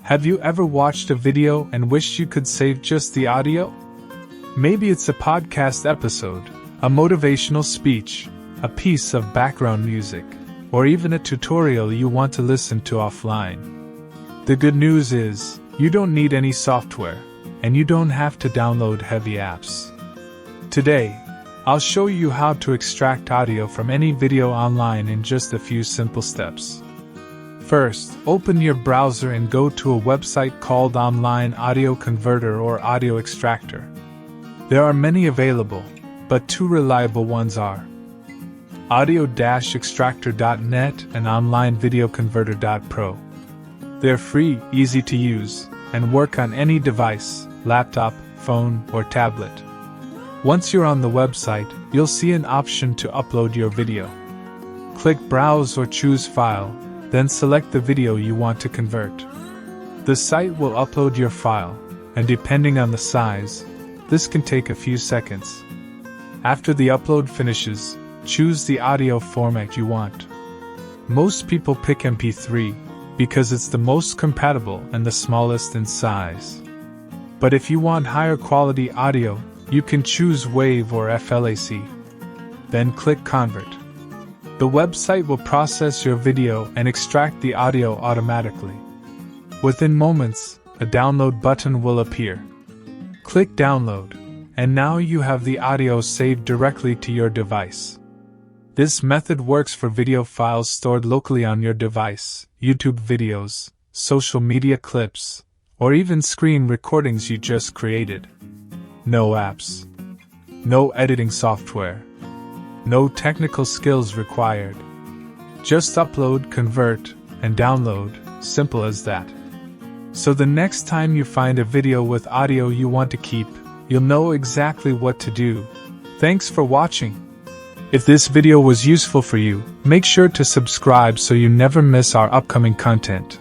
Have you ever watched a video and wished you could save just the audio? Maybe it's a podcast episode, a motivational speech, a piece of background music, or even a tutorial you want to listen to offline. The good news is, you don't need any software, and you don't have to download heavy apps. Today, I'll show you how to extract audio from any video online in just a few simple steps. First, open your browser and go to a website called Online Audio Converter or Audio Extractor. There are many available, but two reliable ones are audio-extractor.net and onlinevideoconverter.pro. They're free, easy to use, and work on any device, laptop, phone, or tablet. Once you're on the website, you'll see an option to upload your video. Click Browse or choose File, then select the video you want to convert. The site will upload your file, and depending on the size, this can take a few seconds. After the upload finishes, choose the audio format you want. Most people pick MP3 because it's the most compatible and the smallest in size. But if you want higher quality audio, you can choose WAV or FLAC. Then click Convert. The website will process your video and extract the audio automatically. Within moments, a download button will appear. Click Download, and now you have the audio saved directly to your device. This method works for video files stored locally on your device, YouTube videos, social media clips, or even screen recordings you just created. No apps. No editing software. No technical skills required. Just upload, convert, and download, simple as that. So the next time you find a video with audio you want to keep, you'll know exactly what to do. Thanks for watching. If this video was useful for you, make sure to subscribe so you never miss our upcoming content.